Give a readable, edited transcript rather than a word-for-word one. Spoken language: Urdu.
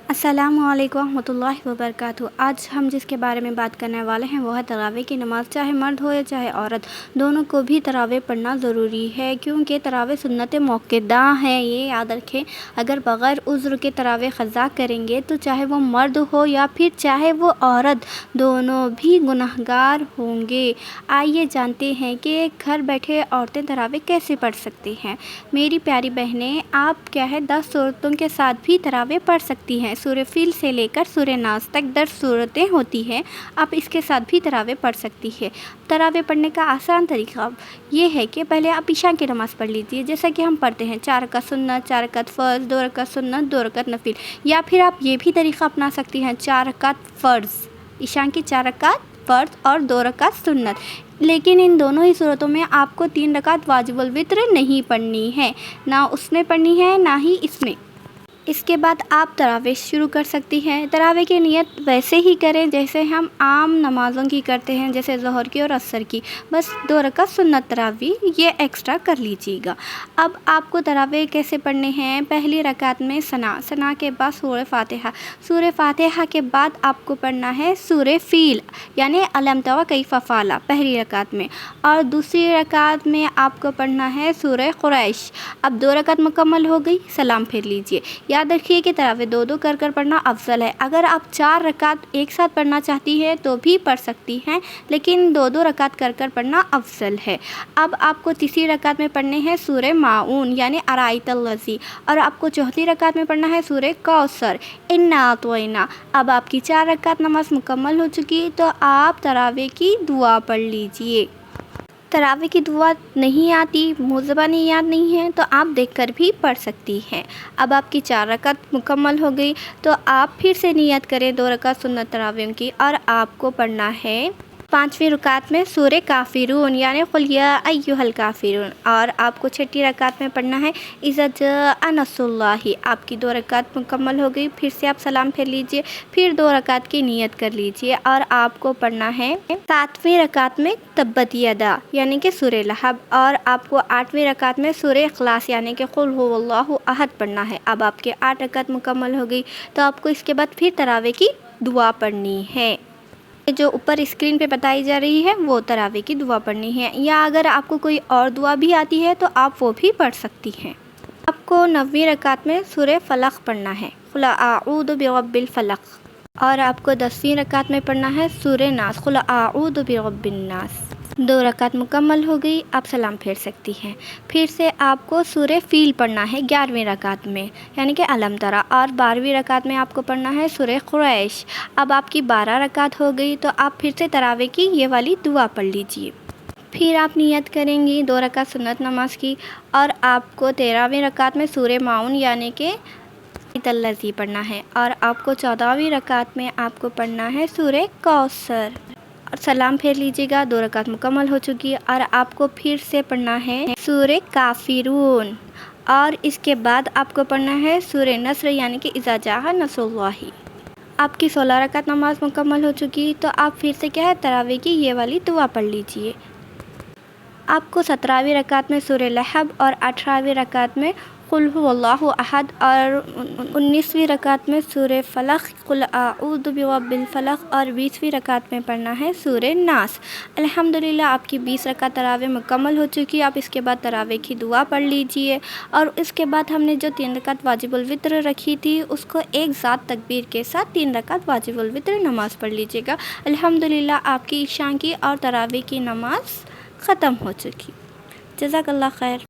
السلام علیکم ورحمۃ اللہ وبرکاتہ۔ آج ہم جس کے بارے میں بات کرنے والے ہیں وہ ہے تراویح کی نماز۔ چاہے مرد ہو یا چاہے عورت، دونوں کو بھی تراویح پڑھنا ضروری ہے، کیونکہ تراویح سنت موقدہ ہے۔ یہ یاد رکھیں، اگر بغیر عذر کے تراویح قضا کریں گے تو چاہے وہ مرد ہو یا پھر چاہے وہ عورت، دونوں بھی گنہگار ہوں گے۔ آئیے جانتے ہیں کہ گھر بیٹھے عورتیں تراویح کیسے پڑھ سکتی ہیں۔ میری پیاری بہنیں، آپ 10 صورتوں کے ساتھ بھی تراویح پڑھ سکتی ہیں۔ سورہ فیل سے لے کر سورہ ناس تک 10 صورتیں ہوتی ہیں، آپ اس کے ساتھ بھی تراویح پڑھ سکتی ہیں۔ تراویح پڑھنے کا آسان طریقہ یہ ہے کہ پہلے آپ عشاء کی نماز پڑھ لیجیے، جیسا کہ ہم پڑھتے ہیں 4 رکعت سنت، 4 رکعت فرض، 2 رکعت سنت، 2 رکعت نفل، یا پھر آپ یہ بھی طریقہ اپنا سکتی ہیں 4 رکعت فرض، عشاء کی 4 رکعت فرض اور 2 رکعت سنت۔ لیکن ان دونوں ہی صورتوں میں آپ کو 3 رکعت واجب الوتر نہیں پڑھنی ہے، نہ اس میں پڑھنی ہے نہ ہی اس میں۔ اس کے بعد آپ تراویح شروع کر سکتی ہیں۔ تراویح کی نیت ویسے ہی کریں جیسے ہم عام نمازوں کی کرتے ہیں، جیسے ظہر کی اور عصر کی، بس 2 رکعت سنت تراویح یہ ایکسٹرا کر لیجیے گا۔ اب آپ کو تراویح کیسے پڑھنے ہیں؟ پہلی رکعت میں ثنا کے بعد سورہ فاتحہ، سورہ فاتحہ کے بعد آپ کو پڑھنا ہے سورہ فیل یعنی الم تر کیف فعل پہلی رکعت میں، اور دوسری رکعت میں آپ کو پڑھنا ہے سورہ قریش۔ اب 2 رکعت مکمل ہو گئی، سلام پھیر لیجیے۔ یاد رکھیے کہ تراویح 2 کر پڑھنا افضل ہے۔ اگر آپ 4 رکعت ایک ساتھ پڑھنا چاہتی ہیں تو بھی پڑھ سکتی ہیں، لیکن 2 رکعت کر پڑھنا افضل ہے۔ اب آپ کو تیسری رکعت میں پڑھنے ہیں سورہ ماعون یعنی ارائیت الذی، اور آپ کو چوتھی رکعت میں پڑھنا ہے سورہ کوثر، انا اعطیناک۔ اب آپ کی 4 رکعت نماز مکمل ہو چکی تو آپ تراویح کی دعا پڑھ لیجیے۔ تراویح کی دعا نہیں آتی، منہ زبانی یاد نہیں ہے تو آپ دیکھ کر بھی پڑھ سکتی ہیں۔ اب آپ کی 4 رکعت مکمل ہو گئی تو آپ پھر سے نیت کریں 2 رکعت سنت تراویح کی، اور آپ کو پڑھنا ہے 5ویں رکعت میں سورہ کافرون یعنی قل یا ایھا الکافرون، اور آپ کو 6ٹھی رکعت میں پڑھنا ہے اذا جاء نصر اللہ۔ آپ کی 2 رکعت مکمل ہو گئی، پھر سے آپ سلام پھیر لیجئے، پھر 2 رکعت کی نیت کر لیجئے، اور آپ کو پڑھنا ہے 7ویں رکعت میں تبت یدا یعنی کہ سورہ لہب، اور آپ کو 8ویں رکعت میں سورہ اخلاص یعنی کہ قل ھو اللہ احد پڑھنا ہے۔ اب آپ کے 8 رکعت مکمل ہو گئی تو آپ کو اس کے بعد پھر تراویح کی دعا پڑھنی ہے۔ جو اوپر اسکرین پہ بتائی جا رہی ہے وہ تراویح کی دعا پڑھنی ہے، یا اگر آپ کو کوئی اور دعا بھی آتی ہے تو آپ وہ بھی پڑھ سکتی ہیں۔ آپ کو 9ویں رکعت میں سورہ فلق پڑھنا ہے، قل اعوذ برب الفلق، اور آپ کو 10ویں رکعت میں پڑھنا ہے سورہ ناس، قل اعوذ برب الناس۔ 2 رکعت مکمل ہو گئی، آپ سلام پھیر سکتی ہیں۔ پھر سے آپ کو سورہ فیل پڑھنا ہے 11ویں رکعت میں یعنی کہ الم تر، اور 12ویں رکعت میں آپ کو پڑھنا ہے سورہ قریش۔ اب آپ کی 12 رکعت ہو گئی تو آپ پھر سے تراویح کی یہ والی دعا پڑھ لیجیے۔ پھر آپ نیت کریں گی 2 رکعت سنت نماز کی، اور آپ کو 13ویں رکعت میں سورہ ماعون یعنی کہ الذی پڑھنا ہے، اور آپ کو 14ویں رکعت میں آپ کو پڑھنا ہے سورہ کوثر، اور سلام پھیر لیجیے گا۔ 2 رکعت مکمل ہو چکی ہے، اور آپ کو پھر سے پڑھنا ہے سورہ کافرون، اور اس کے بعد آپ کو پڑھنا ہے سورہ نصر یعنی کہ اذا جاء نصر اللہ۔ آپ کی 16 رکعت نماز مکمل ہو چکی تو آپ پھر سے تراویح کی یہ والی دعا پڑھ لیجیے۔ آپ کو 17ویں رکعت میں سورہ لہب، اور 18ویں رکعت میں قل ھو اللہ احد، اور 19ویں رکعت میں سورہ فلق، قل اعوذ برب الفلق، اور 20ویں رکعت میں پڑھنا ہے سورہ ناس۔ الحمدللہ آپ کی 20 رکعت تراویح مکمل ہو چکی۔ آپ اس کے بعد تراویح کی دعا پڑھ لیجئے، اور اس کے بعد ہم نے جو 3 رکعت واجب الوتر رکھی تھی اس کو ایک ذات تکبیر کے ساتھ 3 رکعت واجب الوتر نماز پڑھ لیجیے گا۔ الحمدللہ آپ کی عشاء کی اور تراویح کی نماز ختم ہو چکی۔ جزاک اللہ خیر۔